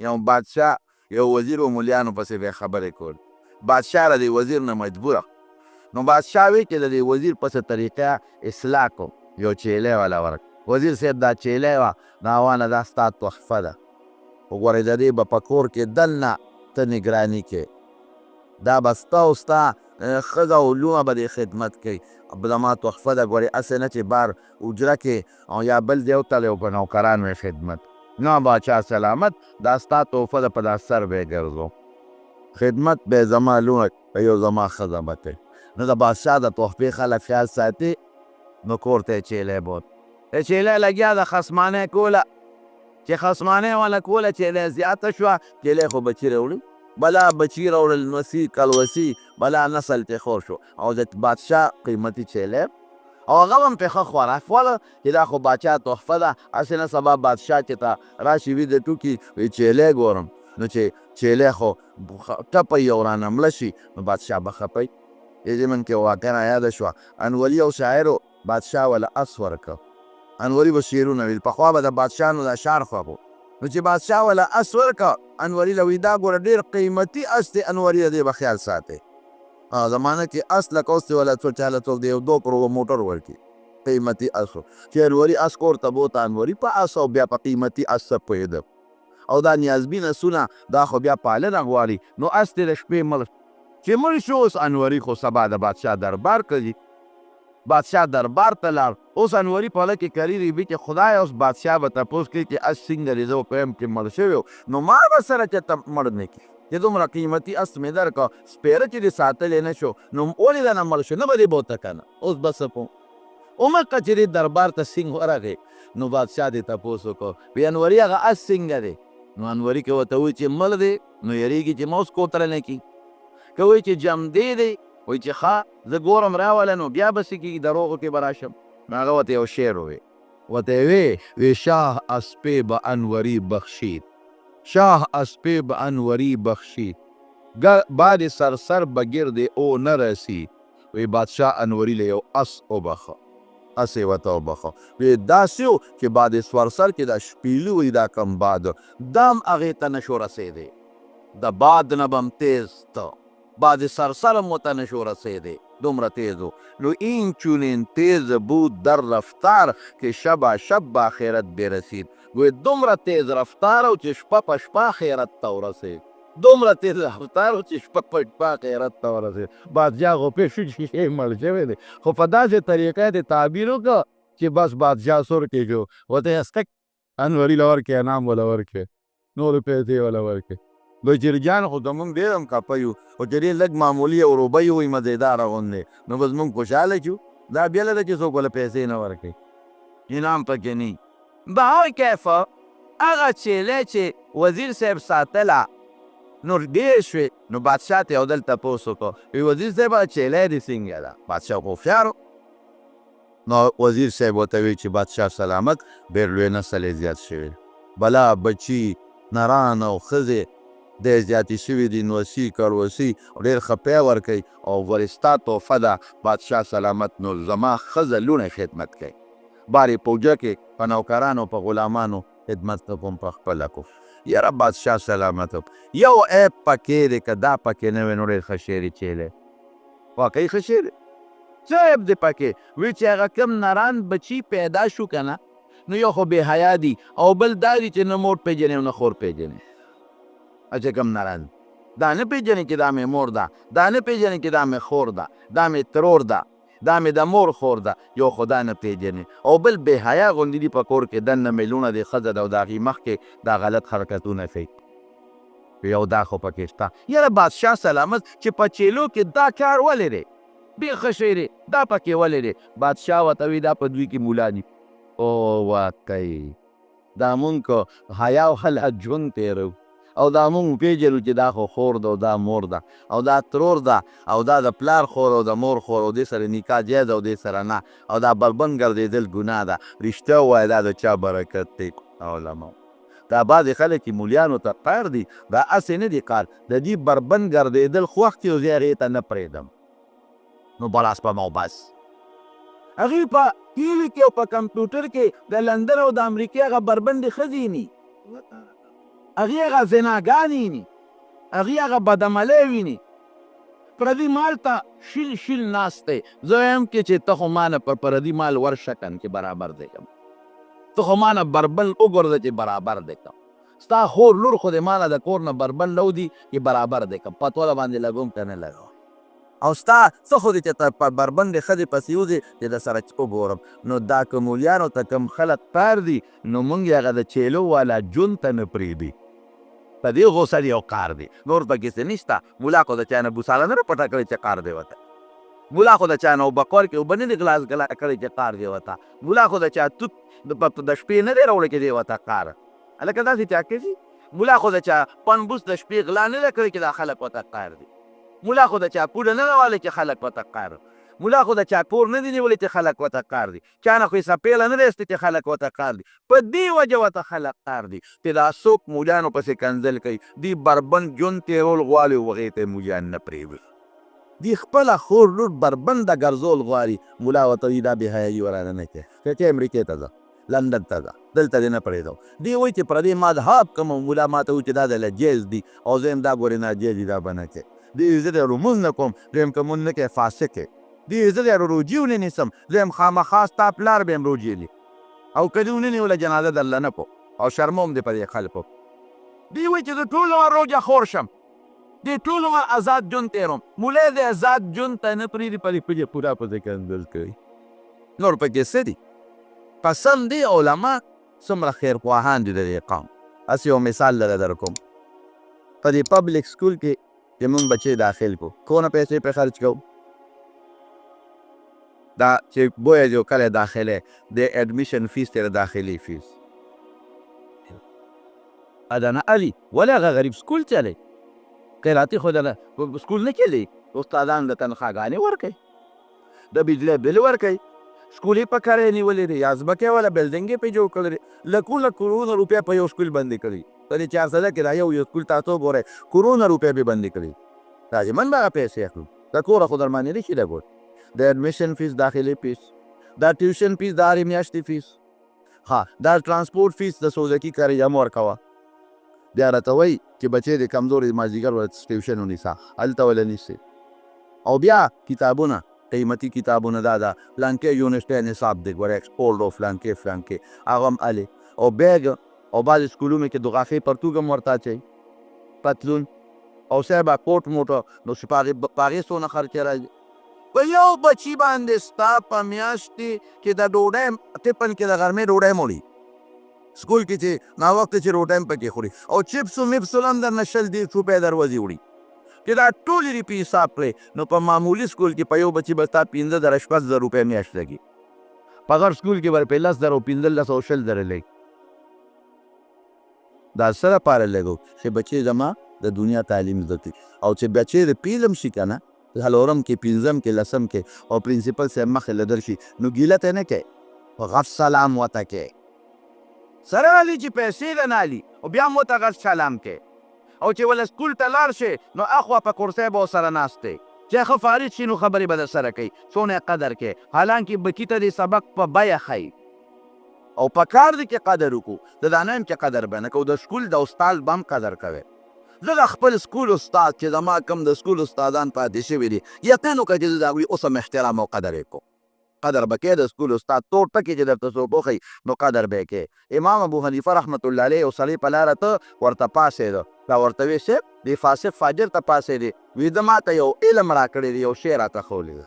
یو بادشاه یو وزیر و مولیانو پسې به یې خبرې کول. بادشاه له دې وزیر نه مجبوره. نو بادشاه وی چې د دې وزیر پسې طریقه اصلاح کو، یو چیلۍ والا ورک. وزیر صاحب دا چیلۍ وه دا وانه دا ستا تحفه ده، وګورئ د دې به په کور کې دننه ته نګراني کې، دا به ستا او ستا ښځه او لوڼه به دې خدمت کوي. زما تحفه ده، ګورې هسې نه چې بار حجره کې او یا بل ځای وتلی او په نوکرانو یې خدمت. نه باچا سلامت، دا ستا تحفه ده، په دا سر به یې ګرځو، خدمت به یې زما لوڼه کوي او زما ښځه به کوي. نو د بادشاه د تحفې خلک خیال ساتي. نو کور ته یې چیلۍ بوت. چیلۍ لګیا ده خصمانۍ کوله، چې خصمانۍ ونه کوله چیلۍ زیاته شوه. چیلۍ خو بچي راوړي، بلا بچي راوړل، نوسي کلوسي، بلا نسل ترې خور شو. او د بادشاه قیمتي چیلۍ او هغه هم پرې ښه خوراک وله چې دا خو باچا تحفه ده. هسې نه سبا بادشاه چې ته راشي وي د ټوکي وي چیلۍ ګورم، نو چې چیلۍ خو ټپی او رانه مړه شي نو بادشاه به خپی. دې من کې واقعه رایاده شوه، انوري او شاعرو بادشاه وله اس ورکه. انوري به شعرونه ویل، پخوا به د بادشاهانو دا شعر خوښ و. نو چې بادشاه وله اس ورکه، انوري له وی دا ګوره ډېر قیمتي اس دی، انوري د دې به خیال ساتئ. زمانه کې اس لکه اوس چې وله چاله څوک د یو 2 کروړه موټر ورکړي، قیمتي اس و. چې انوري اس کور ته بوته، انوري په اس او بیا په قیمتي اس څه پوهېده. او دا نیازبین اسونه دا خو بیا پالنه غواړي. نو اس دې د شپې مړ چې مړ شو، اوس انوري خو سبا د بادشاه دربار کوي. بادشاه دربار ته لاړ. اوس انوري په خوله کې کریري وي چې خدای اوس بادشاه به تپوس کوي چې اس څنګه دی، زه خو پوهیم چې مړ شوی و، نو ما به سره چېرته مړ نه کړي. چې دومره قیمتي اس مې درکړه، سپېره چې دې ساتلی نه شو، نو ولې دنه مړ شو، نه به دې بوته که نه. اوس به څه کوم. عمقه چې دې دربار ته سینګ ورغی، نو بادشاه دې تپوس وکړو وی انوري هغه اس څنګه دی. نو انوري که ورته وایي چې مړ دی، نو یېرېږي چې ما اوس کوتره نه کړي. که وایي چې جمدی دی، وایي چې ښه زه ګورم راوله، نو بیا به څه کېږي، دروغو کې به راشم. نو هغه ورته یو شعر ووایي، ورته یې وی شاه اسپې به انوري بخشید، شاه اسپې به انوري بخشید، باد سرسر به گرد او نه رسید. وی بادشاه انوري له یو اس وبخه، اس یې ورته وبخه. وی داسې و چې باد سرسر کې دا شپیلي وي، دا کم باد دا هم هغې ته نشو رسېدی، د باد نه به هم تیز ته، باد سرسر هم ورته نشو رسېدی، دومره تیز و. نو این چونین تیز بود در رفتار که شب شب به آخرت برسید. گوی دومره تیز رفتار و چې شپه په شپه آخرت ته ورسېد، دومره تیز رفتار و چې شپه په شپه آخرت ته ورسېد. بادشاه خو پوه شو چې شی مړ شوی دی، خو په داسې طریقه یې تعبیر وکړه چې بس بادشاه سور کې شو. ورته یې اسکک انوري له ورکړې، انعام وله ورکړې، نورې پیسې وله ورکړې. بچریجان خو زمونږ ډېر هم خفه یو، خو چې ډېر لږ معمولي او روبۍ وي مزېداره غوندې، نو بس موږ خوشحاله شو. دا بېله ده چې څوک وله پیسې نه ورکوي، انعام پکې نه وي. بهاوی کیفه هغه چیلۍ چې وزیر صاحب ساتله نو ډېر شوې. نو بادشاه ته یو دل تپوس وکړو، وی وزیر صاحب چیلۍ دې څنګه ده؟ بادشاه خو هوښیار و. نو وزیر صاحب ورته وی چې بادشاه سلامت، ډېر لوی نسل یې زیات شوی، بلا بچي نران او ښځې ډېر زیاتې شوي دي، نوسي کروسي ډېر ښه پی ورکوي او ورستا تحفه ده بادشاه سلامت. نو زما ښځه لوڼه خدمت کوي، بارې پوجه کې په نوکرانو په غلامانو خدمت کوم په خپله کو. یاره بادشاه سلامت یو عیب پکې دی، که دا پکې نه وی نو ډېر ښه شعر یې چیلۍ، واقعي ښه شعر دی. څه عیب دی پکې؟ وی چې هغه کم نران بچي پیدا شو که نه، نو یو خو بې حیا دي او بل دا دي چې نه مور پېژنې او نه خور پېژنې. چې کم نران دا نه پېژنې چې دا مې مور ده، دا نه پېژنې چې دا مې خور ده، دا مې ترور ده، دا مې د مور خور ده، یو خو دا نه پېژنې، او بل بې حیا غوندې دي په کور کې دننه مې لوڼه دې ښځه ده او د هغې مخکې دا غلط حرکتونه کوي. یو دا خو پکې شته. یاره بادشاه سلامت چې په چیلو کې دا کار ولې دی؟ ډېر ښه شی دی، دا پکې ولې دی؟ بادشاه ورته وي دا په دوی کې مولا دي. او واقعي دا مونږ که حیا والا ژوند تېرو او دا مونږ پېژنو چې دا خو خور ده او دا مور ده او دا ترور ده او دا د پلار خور او د مور خور او دې سره نکاح جایز او دې سره نه، او دا بربند ګرځېدل ګناه ده. رښتیا ووایه دا د چا برکت دی؟ علماو دا بعضې خلک چې مولیانو ته قهر دي، دا هسې نه دي قهر، د دې بربند ګرځېدل خوښ دي او زه هغې ته نه پرېږدم. نو بلاس په مو بس هغوی په ټي وي کې او په کمپیوټر کې د لندن او د امریکې هغه بربندې ښځې ویني، هغې هغه زناګانې ویني، هغې هغه بدعملۍ ویني. پردي مال ته شیل شیل ناست دی. زه وایم کې چې ته خو ما نه پر پردي مال ورشه کن چې برابر دی کم، ته خو ما نه بربل وګرځه چې برابر دی کم، ستا خور لور خو د ما نه د کور نه بربل نه ودي چې برابر دی کم، پتوله باندې لګوم که نه لګوم. او ستا څه خو دی چې ته په بربندې ښځې پسې وځې چې د سره وګورم. نو دا که مولیانو ته کم خلک کار دي نو موږ یې هغه د چیلو والا جون ته نه پرېږدي. په دې غوسه دی او کار دی، نور پکې څه نشته. ملا خو د چا نه بوساله نه پټه کړې چې کار دی ورته، ملا خو د چا نه اوبه کور کې اوبه نه دي غلاس ګلا کړی چې کار دی ورته، ملا خو د چا توت د شپې نه دی راوړی چې دی ورته کار. هلکه داسې چا کوي؟ ملا خو د چا پنبوس د شپې غلا نه ده کړی چې دا خلک ورته کار دی، ملا خو د چا پوډه نه راوالی چې خلک ورته کار، ملا خو د چا کور نه دی نیولی چې خلک ورته کار دی، چا نه خو یې سپېله نه دی ایستې چې خلک ورته کار دی. په دې وجه ورته خلک کار دی چې دا څوک مولیانو پسې کنځل کوي، دوی بربند ژوند تېرول غواړي او هغې ته مولیان نه پرېږدي. دوی خپله خور لور بربنده ګرځول غواړي، ملا ورته وایي دا بېحیایي ورانه نه کوي، که چې امریکې ته ځه، لندن ته ځه، دلته دې نه پرېږدو. دوی وایي چې پردې مذهب کوم، ملا ماته وایي چې دا دله جیز دي او زه یم دا ګورې ناجیز دي، دا به نه کوې. دوی زه د لمونځ نه کوم، دویم که مونځ نه کوې فاسق یې. دوی زه د روجي ونه نیسم، زه یم خامخا ستا پلار به یم روجې لي، او که دې ونه نیوله جنازه درله نه کو او شرموم دې په دې خلکو. دوی وایي چې زه ټول عمر روجه خور شم، دې ټول عمر آزاد ژوند تېروم. مولی د آزاد ژوند ته نه پرېږدي، په دې پجې پوره پسې کنځل کوي. نور پکې څه دي؟ قسم دی علما څومره خیرخواهان دي د دې قوم. هسې یو مثال دله در کوم. په دې پبلک سکول کې چې مونږ بچې داخل کو، کونه پیسې پې خرچ کوو. دا چې بویه جو کله داخله د اډمیشن فیس تیر داخلي فیس ادانه علي ولا هغه غریب سکول چلی قراتي خو دله سکول نه کلی، استادان د تنخواګانې ورکوي، د بجلی بل ورکوي، سکول یې په کار یې نیولې دی، یا ځمکې والا بلډینګ یې پې جوړ کړی دی، لکونه کروڑونه روپۍ په یو سکول بندې کړي. په دې 400 کې دا یو سکول تاسو وګورئ کروڑونه روپۍ پې بندې کړي. لازمن به هغه پیسې اخلو، د کوره خو درمانې نه شي لګول. د اډمیشن فیس داخلي فیس، دا ټیوشن فیس، د هرې میاشتې فیس، ها دا ترانسپورټ فیس د سوزکي کاري هم ورکوه. بیا راته وایي چې بچې د کمزوري مازدیګر ورته ټیوشن ونیسه، هلته وله نیسي. او بیا کتابونه، قیمتي کتابونه دا فلانکې یونیورسټۍ نصاب دی، ګوره ایکسپورټ او فلانکې هغه هم هلې. او بیګ او بعضې سکولونو کې د غافې پرتوګ هم ورته اچوي، پتلون او صاحبه کوټ موټه، نو چې په هغې څونه خرچه راځي. په یو بچي باندې ستا په میاشتې کې د ډوډۍ ټپن کې د غرمې ډوډۍ موړي، سکول کې چې ناوخته چې روټۍ هم پکې خوري، او چپسو میپسو هم درنه 100 روپۍ دروځي وړي. چې دا ټولې دې په حساب کړې نو په معمولي سکول کې په یو بچي به ستا 15,000 روپۍ میاشت لګي، په غټ سکول کې به په 10,000 او 15,000 او 20,000 لګي. دا څه لپاره لګو چې بچې زما د دنیا تعلیم زده کړي، او چې بچې د پیلم شي که نه څلورم کې، پنځم کې، لسم کې، او پرنسپل صاحب مخې له درشي نو ګیله ته نه کوې، غف سلام ورته کوې، سره علي چې پیسې ده نه علي، او بیا هم ورته غف سلام کوې. او چې وله سکول ته لاړ شې نو اخوا په کرسۍ به ورسره ناست دی، چې ښه فارغ شي نو خبرې به در سره کوي، څونه یې قدر کوې، حالانکې بکي ته دې سبق په بیه ښایي. او په کار دی کې قدر وکړو، د دا نه یم چې قدر به نه کوو، د سکول د استاد به هم قدر کوئ. زه د خپل سکول استاد چې زما کوم د سکول استادان پاتې شوي دي، یقین وکړه چې زه د هغوی اوس هم احترام او قدر یې کوم. قدر به کوې د سکول استاد، تور ټکي چې درته څوک وښیي نو قدر به یې کوې. امام ابو حنیفه رحمت الله علیه یو سړی په لاره ته ورته پاڅېده، دا ورته ویې صاحب دې فاسق فاجر ته پاڅېدې، وي ده ماته یو علم راکړی دی، یو شی راته ښولی ده.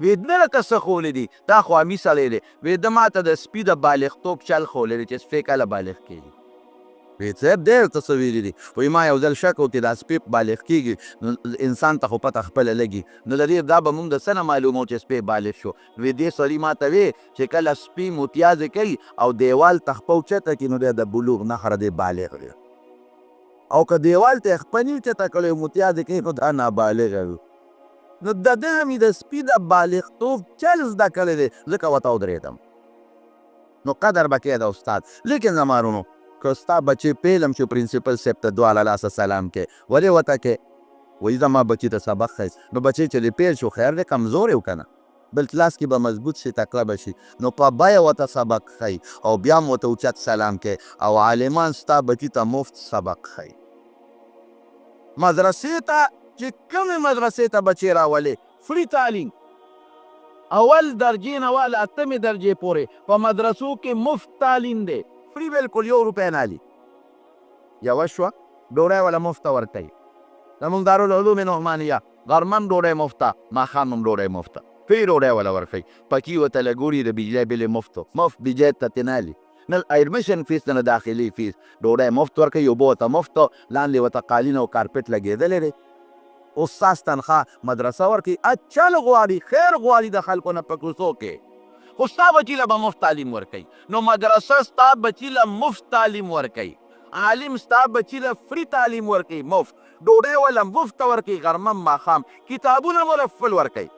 وی نه راته څه ښولی دي، دا خو امي سړی دی، وی ده ماته د سپي د بالغتوب چل ښولی دی چې سپی کله بالغ کېږي. وی صاحب ډېر څه څه ویلي دي، وایي ما یو ځل شک وکړې دا سپی بالغ کېږي نو انسان ته خو پته خپله لګي، نو د دې دا به مونږ د څه نه معلومو چې سپی بالغ شو. وی دې سړي ماته وی چې کله سپي متیازې کوي او دیوال ته خپه اوچته کړي نو دی د بلوغ نښه دی، بالغ دی. او که دیوال ته یې خپه نه اوچته کړی متیازې کوي نو دا نابالغه وي. نو د ده هم د سپي د بالغتوب چل زده کړی دی، ځکه ورته ودرېدم. نو قدر به کوې د استاد. لیکن زما وروڼو که ستا بچې پیلم چې پرنسپل صاحب ته دواړه لاسه سلام کوې، ولې ورته کوې؟ وایي زما بچي ته سبق ښایي. نو بچې چې دې پیل شو خیر دی، کمزور یې که نه، بل کلاس کې به مضبوط شي، تکړه به شي. نو په بیه ورته سبق ښیي او بیا هم ورته اوچت سلام کوي او عالمان ستا بچي ته مفت سبق ښیي. مدرسې ته چې کومې مدرسې ته بچې راولې فری تعلیم، اول درجې نه واله 8مې درجې پورې په مدرسو کې مفت تعلیم دی، فری بالکل، 1 روپۍ نه علي. یوه شوه ډوډۍ والا مفته ورکوي. زموږ دارالعلوم نعمانیه غرمه هم ډوډۍ مفته، ماښام هم ډوډۍ مفته، فری ډوډۍ والا ورکوي. پکې ورته لګوري د بجلی بلې مفت بجلی ته ترې نه علي، نه ایډمیشن فیس نه داخلي فیس، ډوډۍ مفت ورکوي، اوبه ورته مفت، لاندې ورته قالین او کارپټ لګېدلی دی. استاد تنخواه مدرسه ورکوي، چل غواړي خیر غواړي د خلکو نه په کوڅو کې، خو ستا بچي له به مفت تعلیم ورکوي. نو مدرسه ستا بچي له مفت تعلیم ورکوي، عالم ستا بچي له فری تعلیم ورکوي مفت، ډوډۍ وله مفت ورکوي، غرمه ماښام کتابونه مرفل ورکوي.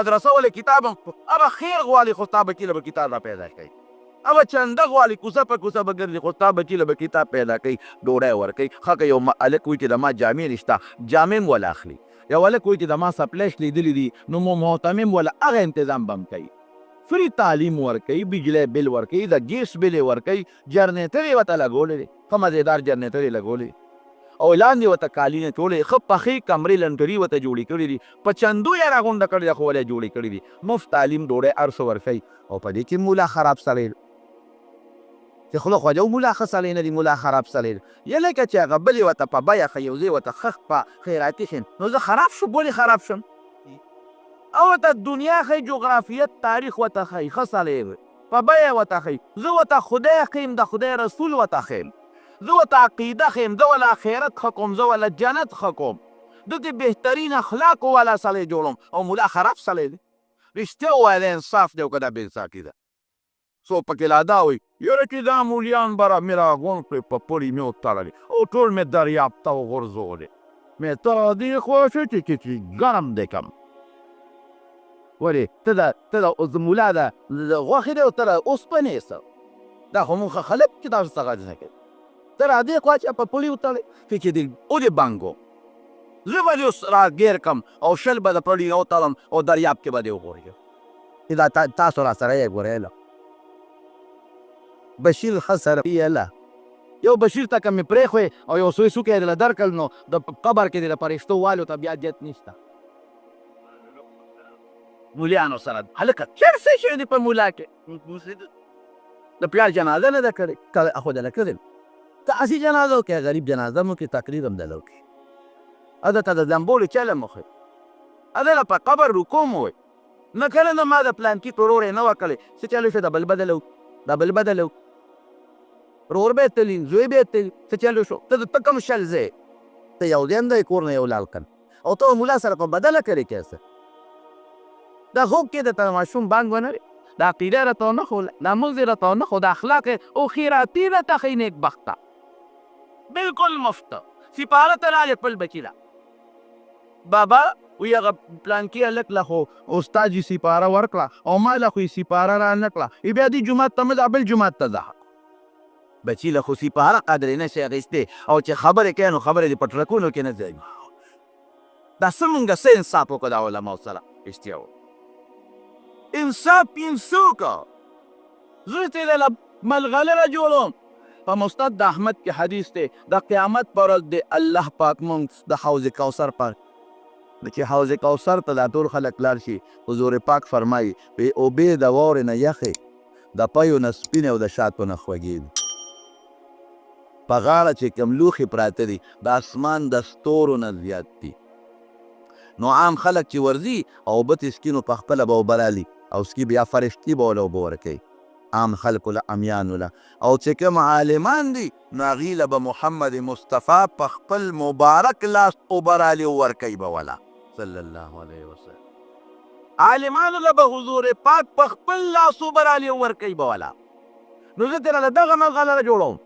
مدرسه ولې کتاب هغه خیر غواړي خو ستا بچي له به کتاب را پیدا کوي، هغه چنده غواړي کوڅه په کوڅه به ګرځي خو ستا بچي له به کتاب پیدا کوي، ډوډۍ ورکوي. ښه که یو هلک وایي چې د ما جامې نشته، جامې هم وله اخلي. یو هلک وایي چې د ما سپلیش لیدلي دي، نو محتمم وله هغه انتظام به هم کوي. فری تعلیم ورکوي، بجلی بل ورکوي، د ګیس بلې ورکوي، جنریټر یې ورته لګولی دی، ښه مزېدار جنریټر یې لګولی، او لاندې ورته کالینې ټولې ښه پخې کمرې لنټري ورته جوړې کړي دي، په چندو یې راغونډه کړې ده خو ولې جوړې کړي دي. مفت تعلیم ډوډۍ هر څه ورکوي. او په دې کې مولا خراب سړی چې خوله خوږه و مولا ښه سړی نه دی، مولا خراب سړی دی. یا لکه چې هغه بل یې ورته په بیه ښه یو ځای ورته ښه په خیراتي ښیم، نو زه خراب شم، ولې خراب شم؟ او ورته دنیا ښیي، جغرافیت تاریخ ورته ښیي، ښه سړی دی، په بیه ورته ښیي. زه ورته خدای ښیم، د خدای رسول ورته ښیم، زه ورته عقیده ښیم، زه وله آخرت ښه کوم، زه وله جنت ښه کوم، دلته بهترین اخلاقو والا سړی جوړوم. او مولا خراب سړی دی. رښتیا ووایه د انصاف دی او که دا بې انصافي ده. څوک پکې لا دا وایي یاره چې دا مولیان به مې راغونډ کړې په پړي مې وتړلې او ټول مې دریاب ته وغورځولې، مې ته را دې خوا شې چې ګرم دی کم. ولې ته د مولا د غوښې دی او ته د اوسپنې څه، دا خو موږ خلک چې تاسو څه غږ نه کوي، ته را دې خوا چې په پړي وتړې فکر دې ودې بنګو، زه به دې اوس راګیر کړم او شل به د پړي نه وتړم او دریاب کې به دې وغورځم. دا تاسو را سره یې ګورئ. بشیر ښه سره یله یو بشیر ته که مې پرېښوې او یو سوی سوکی یې دله درکړل، نو د قبر کې دې د فرښتو والو ته بیا جت نشته. مولیانو سره هلکه چېر څه شوي دي په مولا کې، د پلار جنازه نه ده کړې، خو دله کړې ته هسې جنازه وکړې، غریب جنازه مو کې تقریر هم دله وکړي، ده ته د زنبولې چلم وښیي، دله په قبر رکوع مو وایي، نه کله نه ما د پلانکي ترور یې نه وه کړې، څه چلو شو د بل بدله وکړو، د بل بدله وکړو، رور به یې تلي، زوی به یې تلي، څه چلو شو، ته کوم شل ځای ته یو دین دی کور نه یو لال کن او ته مولا سره په بدله کړې کیسه. دا خوب کې درته ماشوم بانګ ونه دی، د عقیده راته ونه ښوله، د مونځ یې راته ونه ښو، د اخلاق او خیراتي راته ښیي نیکبخته، بلکل مفته. سپاره ته راغې خپل بچي له بابا وی هغه پلانکي هلک له خو استاد یې سپاره ورکړه او ما له خو یې سپاره را نه کړه، بیا دې جومات ته مه ځه بل جومات ته ځه. بچي له خو سپاره قدرې نه شي اخیستې او چې خبرې کوي نو خبرې دې په ټرکونو کې نه ځي. دا څه مونږ څه انصاف وکړو د علماو سره، رښتیا انصاف څه وکړه، زه ته یې له ملغلره جوړوم. په مستد د احمد کې حدیث دی، د قیامت پر ورځ د الله پاک مونږ د حوض کوثر پر چې حوض کوثر ته دا ټول خلک لاړ شي، حضور پاک فرمایي اوبې د واورې نه یخې، د پیو نه سپینې او د شاتو نه خوږې دي. په غاړه چې کوم لوښي پراته دي د اسمان د ستورو نه زیات دي. نو عام خلک چې ورځي او اوبه تسکي نو پخپله به اوبه رالي او سکي بیا فرښتي به وله اوبه ورکوي، عام خلکو له امیانو له. او چې کوم عالمان دي نو هغې له به محمد مصطفی په خپل مبارک لاس اوبه رالي ورکوي به وله صلی الله علیه وسلم. عالمانو له به حضور پاک په خپل لاس اوبه رالي ورکوي به وله. نو زه ترې له دغه ملغلره جوړوم،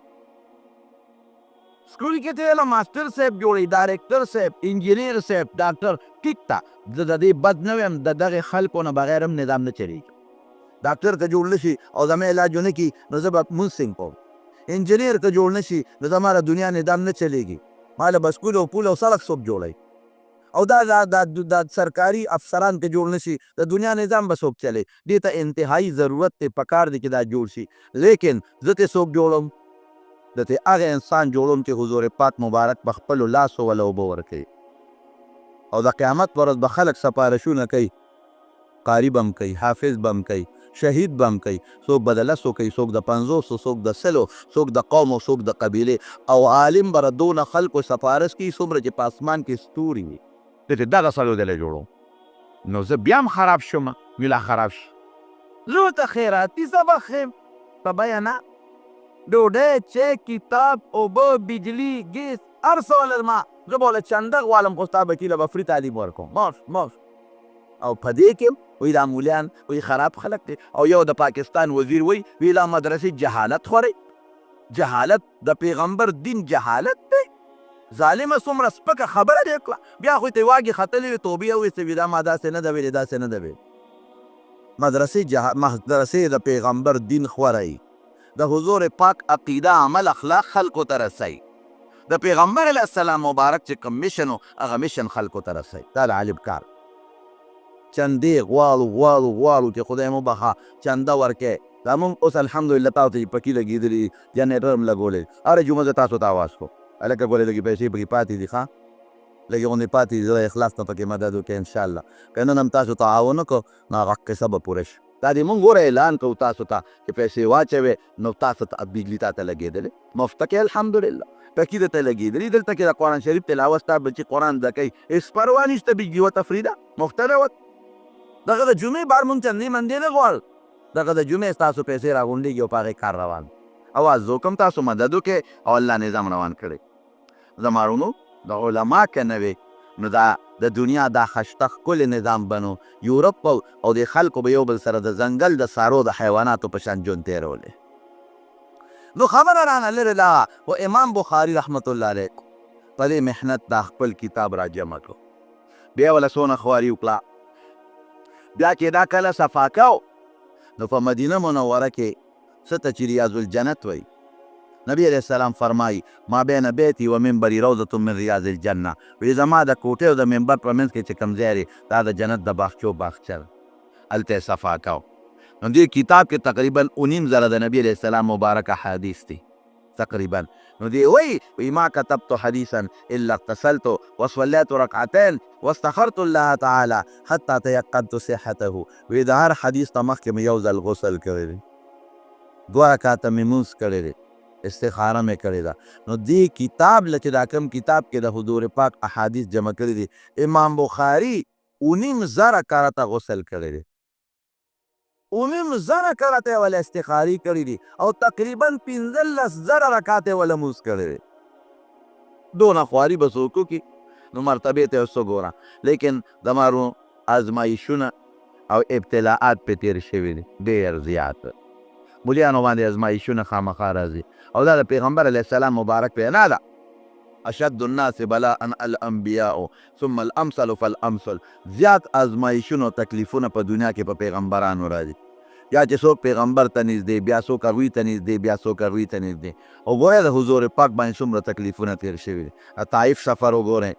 سکول کې ته له ماسټر صاحب جوړوي، ډایرکټر صاحب، انجینیر صاحب، ډاکټر، ټیک ته زه د دې بد نه ویم، د دغې خلکو نه بغیر هم نظام نه چلېږي. ډاکټر که جوړ نه شي او زما علاج ونه کړي نو زه به مونځ څنګه کوم، انجینیر که جوړ نه شي نو زما د دنیا نظام نه چلېږي، ما له به سکول او پول او سړک څوک جوړوي. او دا سرکاري افسران که جوړ نشي د دنیا نظام به څوک چلی. دې ته انتهایی ضرورت دی، پکار دی چې دا جوړ شي. لیکن زه ترې څوک جوړوم؟ د ترې هغه انسان جوړوم چې حضور پاک مبارک په خپلو لاسو وله اوبه ورکوي، او د قیامت په ورځ به خلک سپارشونه کوي، قاري به هم کوي، حافظ به هم کوي، شهید به هم کوي، څوک به د لسو کوي، څوک د پنځوسو، څوک د سلو، څوک د قوم او څوک د قبیلې، او عالم به دونه خلکو سفارش کوي څومره چې په اسمان کې ستوري وي. چې دغه سړی دله جوړوم، نو زه بیا هم خراب شم، ویلا خراب شي. زه ورته خیراتي سبق ښیم په بیه نه، ډوډۍ، چای، کتاب، اوبه، بجلي، ګیس، هر څه ولرم. زه به ورله چنده غواړم خو ستا وکیله به فري تعلیم ورکوم. ماش او په دې کې وایي دا مولیان وایي خراب خلک دی. او یو د پاکستان وزیر وایي لا مدرسې جهالت خورئ. جهالت د پیغمبر دین جهالت دی. ظالمه څومره سپکه خبره دې کړه، بیا خو ته واګې ختلې وې، توبې وویستې وي دا ما داسې نه ده ویلې، داسې نه ده ویلې. مدرسې د پیغمبر دین خورئ، د حضور پاک عقیده، عمل، اخلاق خلکو ته رسئ. د پیغمبر علیه السلام مبارک چې کوم میشن و هغه میشن خلکو ته رسئ. دا د عالم کار. چندې غواړو چې خدای مو بخښه چنده ورکې. دا مونږ اوس الحمدلله تاسو ته پکې لګېدلي، جنریټر هم لګولی، هره جمعه زه تاسو ته آواز کوم هلکه ګورې لږې پیسې پکې پاتې دي، ښه لږې غوندې پاتې دي، زه اخلاص ته پکې مدد وکړې انشاءالله. که نن هم تاسو تعاون وکړو نو هغه قصه به پوره شي. دا دې مونږ ګوره اعلان کوو تاسو ته چې پیسې واچوې نو تاسو ته بجلي تاته لګېدلې، مفته کې الحمدلله پکې درته لګېدلي. دلته کې د قرآن شریف تلاوت ستا بچي قرآن زده کوي، هېڅ پروا نشته، بجلي و تفري ده، مفته ده وت. دغه د جمعې بار مونږ چندې مندې نه غواړو، دغه د جمعې ستاسو پیسې راغونډېږي او په هغې کار روان. اواز زه کوم تاسو مدد وکړئ او الله نظام روان کړئ. زما وروڼو د علما که نه وې نو دا د دنیا دا خشته ښکلی نظام بنو. یورپ او د خلکو به یو بل سره د ځنګل د سارو د حیواناتو په شان ژوند تېرولې. نو خبره رانه لرې لاړه، خو امام بخاري رحمت الله علیه په دې محنت دا خپل کتاب را جمع کړو، بیا وله څونه خواري وکړه، بیا چې دا کله صفا کو نو په مدینه منوره کې څه ته چې ریاض الجنت وایي، نبی علیه السلام فرمایي ما بین بیتي و منبري روضة من ریاض الجنه. وایي زما د کوټې او د منبر په منځ کې چې کوم ځای دی دا د جنت د باغچو باغچه ده، هلته یې صفا کو. نو دې کتاب کې تقریبا 19 زره د نبی علیه السلام مبارک احادیث دي تقریبا. نو دی وایي ما كتبت حديثا الا اغتسلت وصليت ركعتين واستخرت الله تعالى حتى تيقنت صحته. وایي د هر حدیث ته مخکې مې یو ځل غسل کړی دی، 2 رکعته مې لمونځ کړی دی، استخاره مې کړې ده. نو دې کتاب له چې دا کوم کتاب کې د حضور پاک احادیث جمع کړي دي، امام بخاري 19 زره کرته غسل کړی دی، 19 زره کرته یې وله استخاري کړي دي، او تقریبا 15 زره رکعات یې وله لمونځ کړی دی. دونه خواري به څوک وکړي؟ نو مرتبې ته یې څه ګوره. لیکن زما ازمایښونه او ابتلاعات پې تېر شوي دي ډېر زیات، مولیانو باندې ازمایښونه خامخا راځي، او دا د پیغمبر علیه السلام مبارک وینا ده اشد الناس بلاء الانبیاء ثم الامثل فالامثل. زیات ازمایښونه او تکلیفونه په دنیا کې په پیغمبرانو راځي، یا چې څوک پیغمبر ته نږدې، بیا څوک هغوی ته نږدې، بیا څوک هغوی ته نږدې. او ګوره د حضور پاک باندې څومره تکلیفونه تېر شوي دي. طایف سفر وګورئ،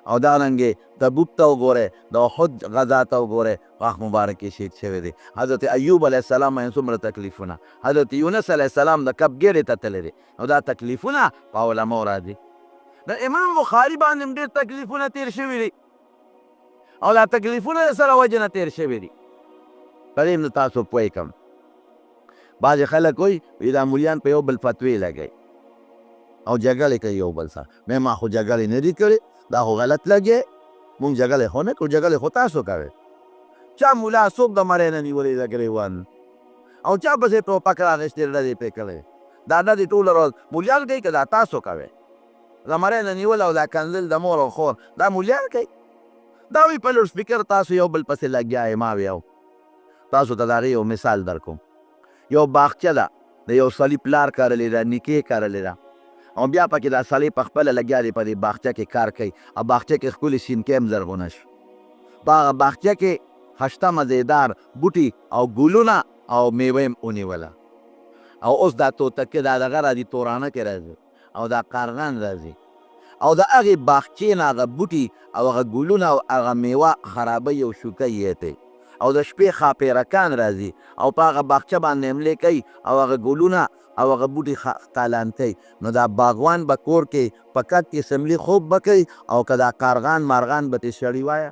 او دارنګې تبوک ته وګورئ، د احد غزا ته وګورئ، غاښ مبارک یې شهید شوی دی. حضرت ایوب علیه السلام باندې څومره تکلیفونه، حضرت یونس علیه السلام د کب ګیډې ته تللی دی، او دا تکلیفونه په علماو راځي. د امام بخاري باندې هم ډېر تکلیفونه تېر شوي دي، او دا تکلیفونه د سره وجې نه تېر شوي دي. په دې هم تاسو پوه کړم. بعضې خلک وایي دا مولیان په یو بل فتوې لګوي او جګړې کوي یو بل سره. ما خو جګړې نه دي کړې، دا خو غلط لګې، مونږ جګړې خو نه کړو، جګړې خو تاسو کوئ. چا مولا څوک د مرۍ نه نیولې د ګرېوان، او چا پسې ټوپک راغېستې ډزې پرې کړی، دا ډزې ټوله ورځ مولیان کوي که دا تاسو کوئ؟ د مرۍ نه نیول او دا کنځل د مور او خور دا مولیان کوي؟ دا وایي په لوډ سپیکر تاسو یو بل پسې لګیا یې. ما ویو تاسو ته د هغې یو مثال در کوم. یو باغچه ده، د یو سړي پلار کرلې ده، نیکې کرلې ده، او بیا پکې دا سړی په خپله لګیا دی په دې باغچه کې کار کوي، او باغچه کې ښکلې سینکۍ هم زرغونه شو. په هغه باغچه کې خشته مزېدار بوټي او ګلونه او میوه هم ونیوله. او اوس دا توتکۍ دا دغه راځي، تورانه کې راځي، او دا قارغان راځي، او د هغې باغچې نه هغه بوټي او هغه ګلونه او هغه میوه خرابوي او شوکه یې تی او د شپې خاپیرکان راځي او په هغه باغچه باندې حملې کوي او هغه ګلونه او هغه بوټي تالان کوي. نو دا باغوان به کور کې په کټ کې سملي خوب به کوي او که دا کارغان مارغان به ترې سړي وایه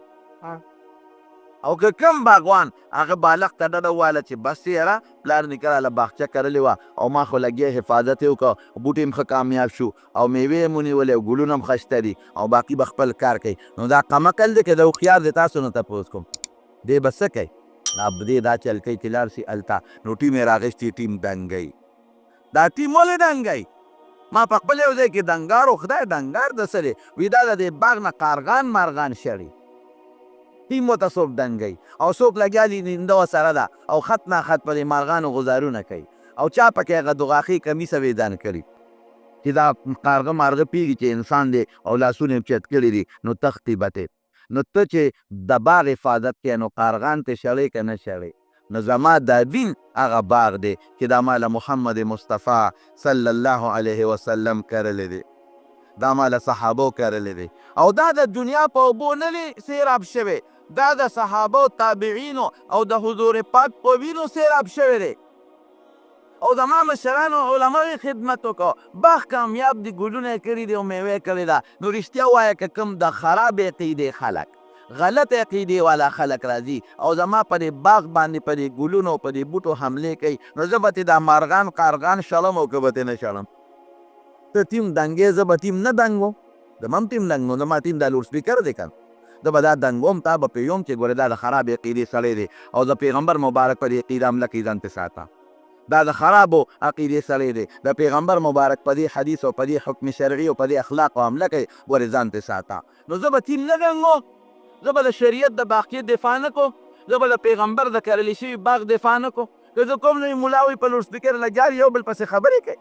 او که کم باغوان هغه بالغ ته ډډه وواله چې بس یاره پلار نیکه راله باغچه کرلې وه او ما خو لګیا حفاظت یې وکړه بوټي هم ښه کامیاب شو او میوې یې ونیولې او ګلونه هم ښایسته دي او باقي به خپل کار کوي. نو دا قمقل دی که د هوښیار دی تاسو نه تپوس کوم دی به څه کوي دی دا چل کوي چې لاړ شي هلته نو ټیم یې راغېستی ټیم دنګوي. دا ټیم ولې دنګوي؟ ما په خپل یو ځای کې دنګار و خدای دنګار د څه دی وي دا د دې باغ نه کارغان مارغان شړي ټیم ورته څوک دنګوي او څوک لګیا دي نینده ورسره ده او خط نه خط په دې مارغانو غزارونه کوي او چا پکې هغه دغاښي کمیسه ویدان کړي چې دا کارغه مارغه پیږي چې انسان دی او لاسونه یې چت کړي دي نو تختې به تی نو ته چې د باغ حفاظت کوې نو کارغان ته شړې که نه شړې نو زما دا دین هغه باغ دی چې دا ما له محمد مصطفی صلی الله علیه وسلم کرلی دی دا ما له صحابو کرلی دی او دا د دنیا په اوبو نه دی سیراب شوی دا د صحابو تابعینو او د حضور پاک په وینو سیراب شوی دی او زما مشرانو علماوی خدمت وکړو باغ کامیاب دی ګلونه یې کړي دي او میوې کړې ده نو رښتیا ووایه که کوم د خراب عقیدې خلک غلط عقیدې والا خلک راځي او زما په دې باغ باندې په دې ګلونو په دې بوټو حملې کوي نو زه به تې دا مارغان کارغان شړم او که به تې نه شړم ته ټیم دنګې زه به ټیم نه دنګوم زما هم ټیم دنګ نو زما ټیم دا لوډ سپیکر دی که زه به دا دنګوم تا به پوهوم چې ګورې دا د خراب عقیدې سړی دی او د پیغمبر مبارک په دې عقیده حمله کوي ځان ته ساته دا د خرابو عقیدې سړی دی د پیغمبر مبارک په دې حدیث او په دې حکم شرعي او په دې اخلاقو حمله کوي ګورې ځان ته ساته نو زه به ټیم نه دنګوم زه به د شریعت د باقیې دفاع نه کو زه به د پیغمبر د کرلی شوي باغ دفاع نه کو که زه کوم نوی ملا وي په لوډ سپیکر لګیا یو بل پسې خبرې کوي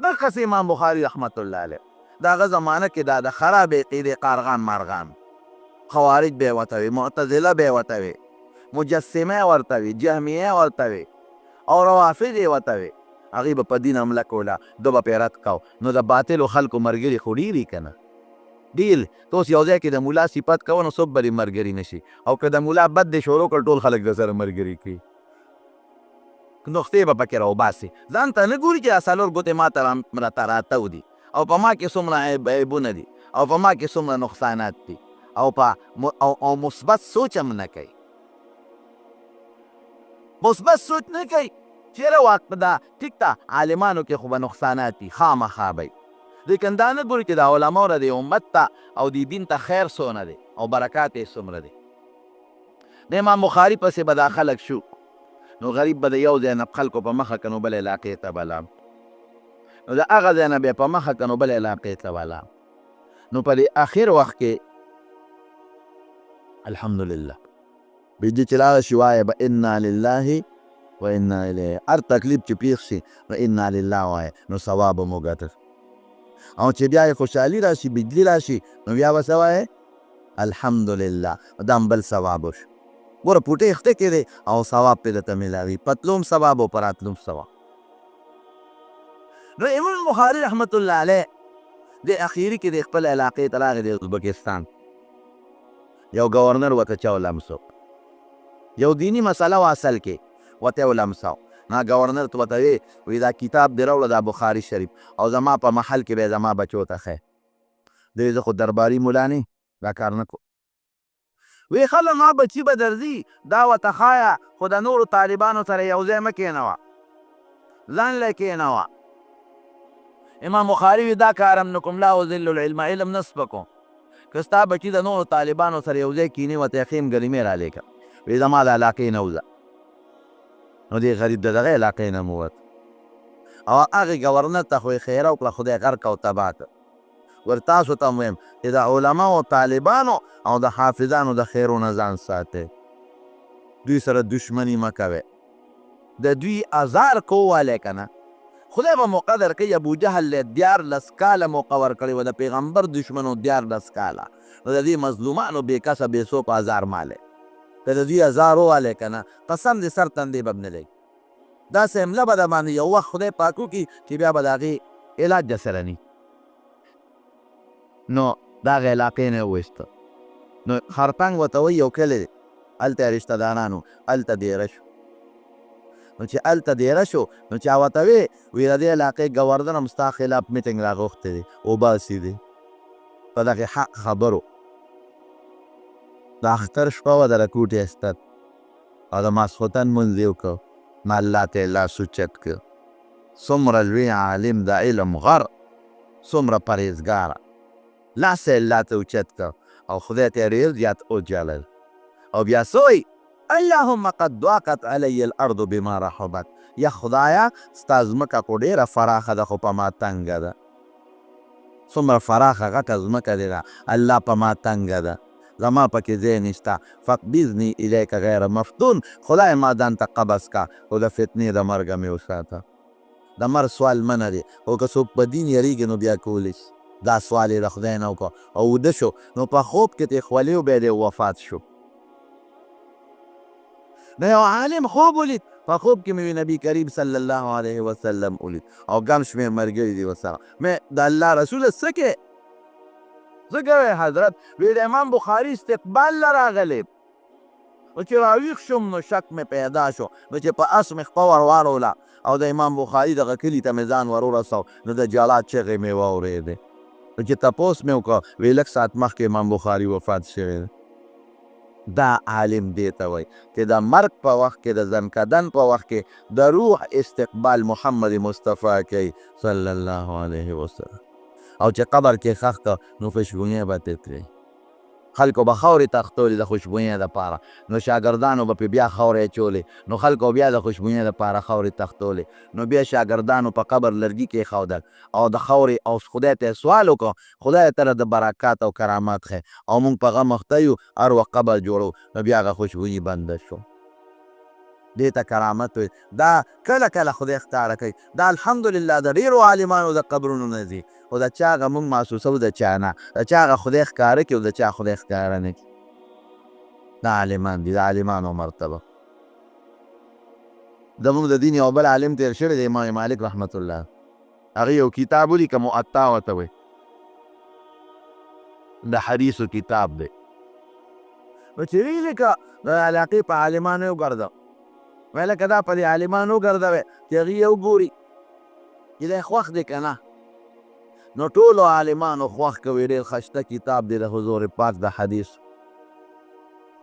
دغسې امام بخاري رحمت الله علیه د هغه زمانه کې دا د خراب عقیدې کارغان مارغان خوارج به یې ورته وي معتزله به یې ورته وي مجسمه یې ورته وي جهمیه یې ورته وي او روافض یې ورته وي هغوی به په دین حمله کوله دو به پرې رد کو نو د باطلو خلکو ملګري خو ډېر که نه ډېر ته اوس یو ځای کې د ملا صفت کوه نو څوک به دې ملګري نه شي او که د ملا بد دې شروع کړ ټول خلک د سره ملګري کوي نقطې به پکې راوباسي ځان ته نه ګوري چې دا څلور ګوتې ما ته راته راتو دي او په ما کې څومره عیبونه دي او په ما کې څومره نقصانات دي او مثبت سوچ هم نه کوي مثبت سوچ نه کوي چېرې واک دا ټیک ده عالمانو کې خو به نقصانات دي خامخا به لیکن دا نه ګوري چې د علماو نه د امت ته او د دین ته خیر څونه دی او برکات یې څومره دی د امام بخاري پسې به دا خلک شو نو غریب به د یو ځای نه خلکو په مخه که نو بل علاقې ته بلام نو د هغه ځای نه بیا په مخه که نو بل علاقې ته بلام نو په دې اخر وخت کې الحمدلله بيجي چې لاړه شي وایه به انا لله و انا الیه هر تکلیف چې پیښ شي نو انا لله وایه نو ثواب مو ګټه او چې بیا یې خوشحالي راشي بجلي راشي نو بیا به څه وایې الحمدلله دا هم بل ثواب وشو ګوره پوټې اخته کې دی او ثواب پې درته میلاوي پتلوم ثواب او په راتلوم ثواب نو امام بخاري رحمت الله علیه د اخیري کې د خپل علاقې ته راغی د ازبکستان یو ګورنر ورته چا ولمسو یو دینی مسله و اصل کې ورته ولمسو نا ګورنر ته ورته وی دا کتاب دې راوړه دا بخاري شریف او زما په محل کې به زما بچو ته ښی دوی زه خو درباري ملا نه دا کار نه کو وی خله ما بچي به درځي دا ورته ښایه خو د نورو طالبانو سره یو ځای مه کېنوه ځان له کېنوه امام بخاري وی دا کار هم نه کوم لا اذل العلم علم نه سپکوم که ستا بچي د نورو طالبانو سره یو ځای کینې ورته یې خیم ګرمې رالیکه وی زما د علاقې نه وځه نو دې غریب د دغه علاقې نه موت او هغې ګورنر ته خو یې خیره وکړه خدای غرق او تباه کړه ور تاسو ته هم ویم چې د علماو طالبانو او د حافظانو د خیرونه ځان ساتئ دوی سره دشمني مه کوئ د دوی ازار کووالی که نه خدای به مقدر کوي ابو جهل له 14 کاله موقع ورکړې وه د پیغمبر دشمنو 14 کاله نو د دې مظلومانو بې کسه بې څوک ازار مالی که د دوی ازار ووالی که نه قسم دې سر تندې به م نه لګي داسې حمله به در باندې یو وخت خدای پاک وکړي چې بیا به د هغې علاج در سره ني نو دغه علاقې نه یې وویسته. نو خرپنګ ورته وایي یو کلی دی، هلته یې رشته داران و، هلته دېره شو. نو چې هلته دېره شو نو چا ورته وی د دې علاقې ګورنر هم ستا خلاف میټینګ راغوښتی دی، وباسي دی په دغې حق خبرو. د اختر شپه وه، د رکوټ یې ایستل او د ماسخوتن لمونځ یې وکړ. نو الله ته یې لاس اوچت کړ. څومره لوی عالم د علم غر، څومره پرهیزګاره، لاس یې الله ته اوچت کړ او خدای ته یې ډېر زیات وجلل. او بیا څه وایي؟ اللهم قد ضاقت علی الارض بما رحبت. یا خدایه ستا ځمکه خو ډېره فراخه ده خو په ما تنګه ده. څومره فراخه غټه ځمکه دې ده، الله په ما تنګه ده، زما پکې ځای نشته. فقبضني الیک غیر مفتون. خدای ما ځان ته قبض کا خو د فتنې د مرګه مې وساته. د مرګ سوال منه دی، خو که څوک په دین یریږي نو بیا کولی شي. دا سوال یې د خدای نه وکړه او وده شو. نو په خوب کې ترې خولې و بیا دی وفات شو. د یو عالم خوب ولید، په خوب کې مې نبی کریم صلی الله علیه وسلم ولید او ګڼ شمېر ملګري دي ورسره. مې د الله رسوله څه کې څه کوې حضرت؟ وی د امام بخاري استقبال له راغلی. نو چې راویښ شوم نو شک مې پیدا شو. نو چې په اس مې خپه ور واړوله او د امام بخاري دغه کلي ته مې ځان ور ورسو نو د جلا چغې مې واورېدې. نو چې تپوس مې وکړه وی لږ ساعت مخکې امام بخاري وفات شوی دی. دا عالم دی ته وایي چې د مرګ په وخت کې، د ځنکدن په وخت کې د روح استقبال محمد مصطفی کوي صلی الله علیه وسلم. او چې قبر کې ښخ کړه نو خوشبویۍ به ترې کړي. خلکو به خاورې تختولې د خوشبویۍ دپاره، نو شاګردانو به پرې بیا خاورې اچولې، نو خلکو بیا د خوشبویۍ دپاره خاورې تختولې، نو بیا شاګردانو په قبر لرګي کېښودل او د خاورې او خدای ته یې سوال وکړو، خدای تعالی د برکات او کرامات ښیي او موږ په غم اخته یو، هر وخت قبر جوړو، نو بیا هغه خوشبویي بنده شو. دې ته کرامت وایي. دا کله کله خدای ښکاره کوي. دا الحمدلله د ډېرو عالمانو د قبرونو نه ځي، خو د چا هغه موږ محسوسوو، د چا نه. د چا هغه خدای ښکاره کړي او د چا خدای ښکاره نه کړي. دا عالمان دي، د عالمانو مرتبه. زموږ د دین یو بل عالم تېر شوی دی، امام مالک رحمت الله. هغې یو کتاب ولیکه، موطا ورته وایي، د حدیثو کتاب دی. نو چې ویې لیکه د علاقې په عالمانو یې وګرځه، ویل که دا په دې عالمانو وګرځوې چې هغې یې وګوري چې دی خوښ دی که نه. نو ټولو عالمانو خوښ کوي، ډېر ښایسته کتاب دی د حضور پاک د حدیث،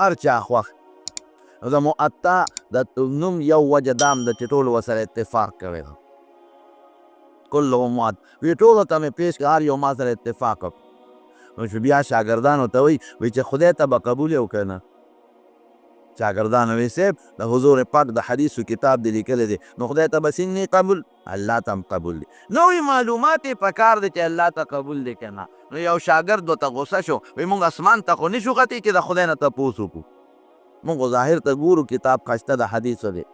هر چا خوښ. نو د موطا د نوم یو وجه دا هم ده چې ټولو ورسره اتفاق کوي. کلهم موطا وی ټولو ته مې پیش کړه، هر یو ما سره اتفاق وکړ. نو چې بیا شاګردانو ته وایي چې خدای ته به قبول یې که نه؟ شاګردانو وی صاحب د حضور پاک د حدیثو کتاب دی لیکلی دی، نو خدای ته به څنګه قبول؟ الله ته هم قبول دی. نوې معلومات یې پکار دی چې الله ته قبول دی که نه. نو یو شاګرد ورته غوسه شو، وایي موږ اسمان ته خو نشو ختلی چې د خدای نه تپوس وکړو، موږ خو ظاهر ته ګورو کتاب ښایسته د حدیثو دی.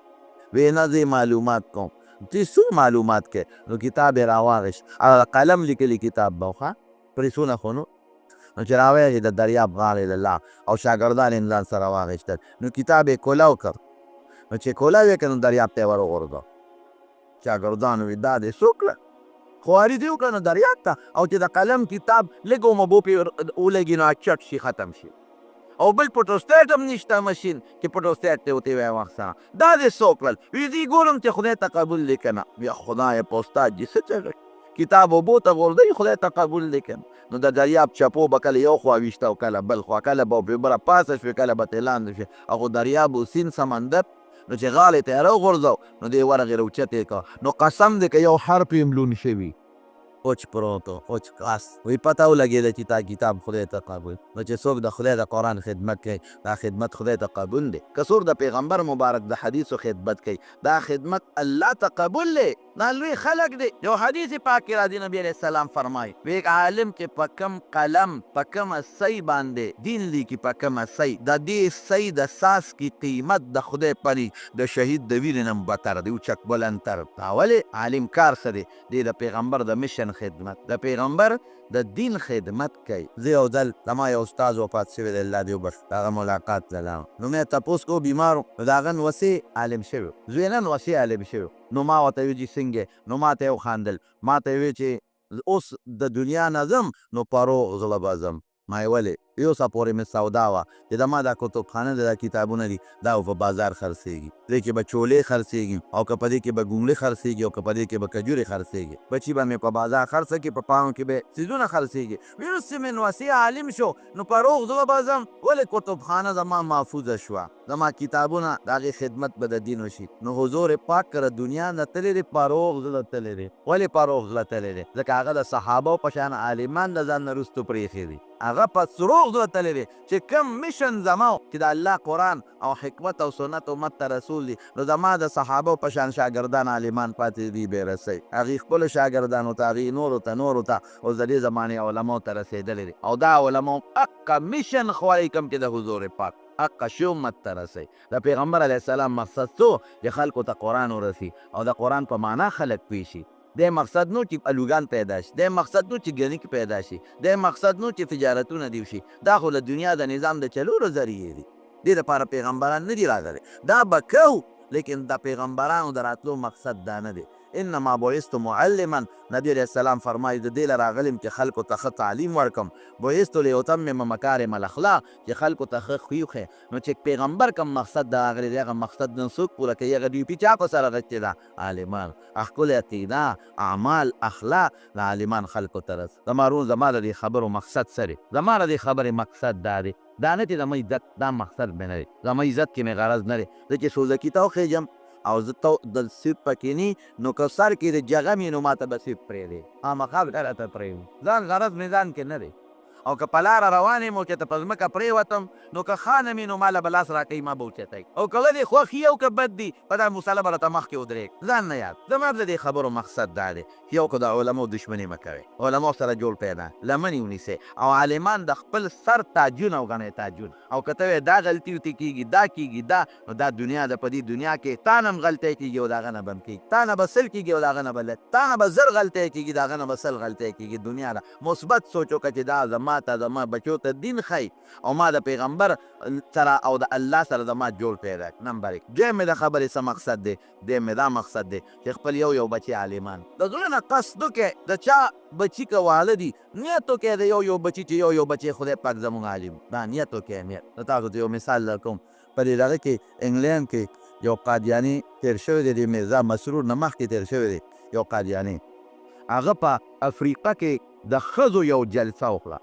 وی نه زه معلومات کوم. چې څو معلومات کوې؟ نو کتاب یې راواغېست، هغه قلم لیکلی کتاب به و ښه پرېسونه خو نو. نو چې راویې د دریاب غاړې له لا او شاګردان یې ځان سره واخېستل، نو کتاب یې کولاو کړ. نو چې کولاو یې کړ نو دریاب ته یې ور وغورځاو. شاګردانو وی دا دې څه وکړه؟ خواري دې وکړه نو دریاب ته، او چې د قلم کتاب لږ اومه پې ولګي نو چټ شي، ختم شي. او بل فوټوسټیټ هم نشته ماشین چې فوټوسټیټ ته ورته وایي واخیسته. دا دې څه وکړل؟ وی زه ګورم چې خدای ته قبول دی که نه. بیا خدایه په استاد دې څه چغې کتاب اوبو ته غورځوي، خدای ته قبول دی که نه. نو د دریاب چپو به کله یو خوا ویشته او کله بل خوا، کله به پرې بره پاسه شوې، کله به ترې لاندې شوې. هغو دریاب و سیند سمندر، نو چې غاړې ته یې راوغورځو نو دې ورغې راوچت یې کړه. نو قسم دی که یو حرف یې ملون شوي، اوچ پروت و، اوچ کاس. وی پته ولګېده چې تا کتاب خدای ته قبول. نو چې څوک د خدای د قرآن خدمت کوي، دا خدمت خدای ته قبول دی. که څوک د پیغمبر مبارک د حدیثو خدمت کوي، دا خدمت الله ته قبول دی. دا لوی خلق دی. یو حدیث پاک کې راځي، نبی علیه السلام فرمایي وی عالم چې په کم قلم په کومه سی باندې دین لیکي، په کومه سی، د دې سی د ساس کی قیمت د خدای پرې د شهید د وینې نه بتر دی، اوچک بلندتر. ولې عالم کار څه دی؟ دی د پیغمبر د مشن خدمت، د پیغمبر د دین خدمت کوي. زه یو ځل زما یو استاد وفات شوی دی، الله دې وبخښي، د هغه ملاقات ته لاړم. نو مې تپوس کو بیمار و، نو د هغه نوسې عالم شوی و، زوی نه نوسې عالم شوی و. نو ما ورته ویل چې څنګه؟ نو ما ته یې وخندل، ما ته یې ویل چې اوس د دنیا نه ځم نو په روغ زړه به ځم. ما یې ولې یو څه پورې مې سودا وه چې د ما دا کتابخانه ده دا کتابونه دي دا په بازار خرڅېږي دې کې به چولې خرڅېږي او که په دې کې به ګونګړې خرڅېږي او که په دې کې به کجورې خرڅېږي بچي به مې په بازار خرڅه کړي په پاڼو کې به څیزونه خرڅېږي ویل چې مې نوسي عالم شو نو په روغ زړه به ځم ولې کتابخانه زما محفوظه شوه زما کتابونه د هغې خدمت به د دین وشي نو حضور پاک کره دنیا نه تللی دی په روغ زړه تللی دی ولې په روغ زړه تللی دی ځکه هغه د صحابو په شان عالمان د ځان نه وروستو پرېښي دي هغه په روغ زړه تللی دی چې کوم میشن زما چې د الله قرآن او حکمت او سنت امت ته رسول دي نو زما د صحابو په شان شاګردان عالمان پاتې دي بې رسۍ هغې خپلو شاګردانو ته هغې نورو ته اوس د دې زمانې علماو ته رسېدلی دي او دا علماو حقه میشن خواري کوم چې د حضور پاک حقه شی امت ته رسوي د پیغمبر علیه السلام مقصد څه چې خلکو ته قرآن ورسي او د قرآن په معنا خلک پوه شي د مقصد نو چې الوګان پیدا شي د مقصد نو چې ګنیک پیدا شي د مقصد نو چې تجارتونه دي شي دا خو له دنیا د نظام د چلولو ذریعې دي دې دپاره پیغمبران نه دي راغلي دا به کوو لیکن د پیغمبرانو د راتلو مقصد دا نه دی انما بعثت معلما نبی علیه السلام فرمایي د دې له راغلم چې خلکو ته ښه تعلیم ورکړم بعثت لیتمم مکارم الاخلاق چې خلکو ته ښه خوی وښیم نو چې پیغمبر کوم مقصد د راغلی دی هغه مقصد نن څوک پوره کوي هغه ډیوټي چا په سره غچې ده عالمان ښکلې عقیده اعمال اخلاق د عالمان خلکو ته رس زما د دې خبرو مقصد څه دی زما د دې خبرې مقصد دا دی دا نه چې زما عزت دا مقصد مې نه دی زما عزت کې مې غرض نه دی زه چې سوزکي ته وخېږم او زه ته د سیب پکې نی نو که سر کې د جغم یې نو ماته به سیب پرېږدې خامخا به راته پرېږدم ځان غرض مې ځان کې نه دی او که په لاره روان یم او چې ته په ځمکه پرېوتم نو که خانه مې نو ماله به لاس راکوي ما به اوچتی او که دې خوښ یو که بد دي په دا مسله به راته مخکې ودرېږ ځان نه یاد زما د دې خبرو مقصد دا دی یو که د علماو دشمني مه کوئ علماو سره جوړ پیدا لمنې ونیسئ او عالمان د خپل سر تاجونه وګڼئ تاجون او که ته دا غلطي ورته کېږي دا کېږي دا نو دا دنیا د په دې دنیا کې تا نه هم غلطی کېږي او د هغه نه به هم کېږي تا نه به سل کېږي او د هغه نه به لږ تا نه به زر غلطی کېږي د هغه نه به سل غلطی کېږي دنیا ده مثبت سوچ وکړه چې دا زما ته زما بچو ته دین ښایي او ما د پیغمبر سره او د الله سره زما جوړ پیدا نمبر یک دویم مې د خبرې څه مقصد دی دویم مې دا مقصد دی چې خپل یو بچي عالمان د زړه نه قصد وکړې د چا بچي که واله دي نیت وکړې د یو بچي چې یو بچی خدای پاک زموږ عالم دا نیت وکړې نیت د تاسو ته یو مثال درکوم په دې دغه کې انګلینډ کې یو قادیاني تېر شوی دی د میرزا مسرور نه مخکې تېر شوی دی یو قادیاني هغه په افریقا کې د ښځو یو جلسه وکړه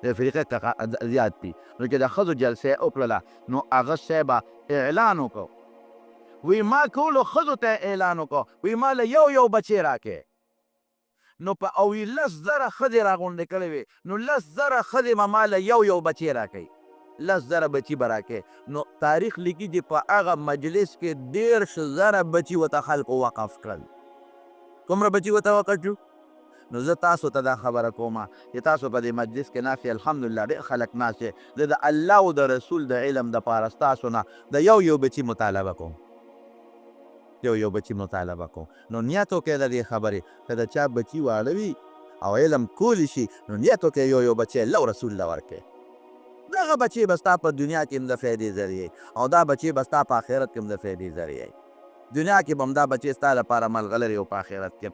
د افریقا څخه زیات دي نو چې د ښځو جلسه یې وکړله نو هغه شی به اعلان وکړو وی ما کولو ښځو ته اعلان وکړو وی ما له یو بچی راکې نو په او لس زره ښځې راغونډې کړې وې نو لس زره ښځې به ما له یو بچی راکوي لس زره بچي به راکې نو تاریخ لیکي چې په هغه مجلس کې 10 زره بچي ورته خلکو وقف کړل کومره بچي ورته وقف شو نو زه تاسو ته دا خبره کومه چې تاسو په دې مجلس کې ناست الحمدلله ډېر خلک ناست دی زه د الله او د رسول د علم دپاره ستاسو نه د یو بچي مطالبه کوم یو بچي مطالبه کوم نو نیت وکړئ د دې خبرې که د چا بچي واړه وي او علم کولی شي نو نیت وکړئ یو بچی الله او رسول له ورکړئ دغه بچی به ستا په دنیا کې هم د فایدې ذریعې او دا بچی به ستا په آخرت کې هم د فایدې ذریعې دنیا کې به هم دا بچی ستا لپاره ملغلرې او په آخرت کې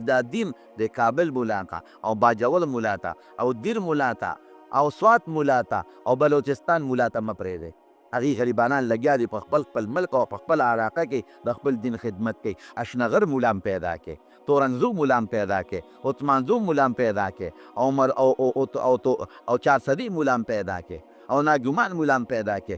دا دین د کابل مولا ته او باجول مولا ته او دیر مولا ته او سوات مولا ته او بلوچستان مولا ته مه پرېږدئ هغې غریبانان لګیا دي په خپل ملک او په خپل علاقه کې د خپل دین خدمت کوي اشنغر مولا هم پیدا کړي تورنزو مولا هم پیدا کړي عثمانزو مولا هم پیدا کړي او چارسدي مولا هم پیدا کړي او ناګومان مولا هم پیدا کړي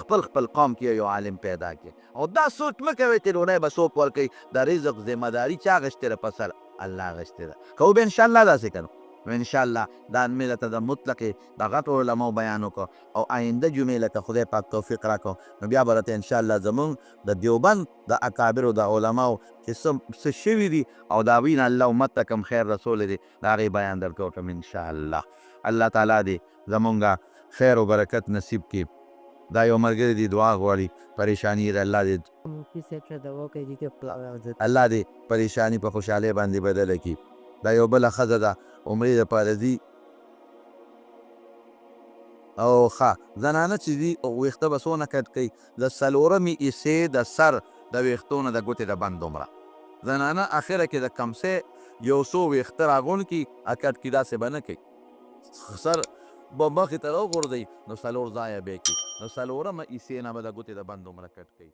په خپل قوم کې یو عالم پیدا کړي او دا سوچ مه کوئ چې لومړی به څوک ورکوي د رزق ذمهداري چا اخیستې ده په سر الله اخیستې ده کوو به انشاءالله داسې کوو انشاءالله دا مې ته د مطلقې د غټو علماو بیان وکړو او آینده جمعې لکه خدای پاک توفیق راکړو نو بیا به راته انشاءالله زمونږ د دیوبند د اکابرو د علماو چې څه شوي دي او د هغوی نه الله امت ته کوم خیر رسولی دی د هغې بیان در کوم انشاءالله الله تعالی دې زمونږ خیر و برکت نصیب کړي دا یو ملګری دی دعا غواړي پریشانی د الله دې پریشانی په خوشحالۍ باندې بدله کړي دا یو بله ښځه ده عمرې دپاره ځي او ښه زنانه چې دي ویښته به څونه کټ کوي د څلورمې حصې د سر د ویښتو نه د ګوتې د بند دومره زنانه اخره کې د کمسۍ یو څو ویښته راغونډ کړي اکټ کې داسې به نه کوي سر به مخې ته راوغورځوي نو څلور ځایه به یې کړي نو څلورمه حصې نه به د ګوتې د بند دومره کټ کوي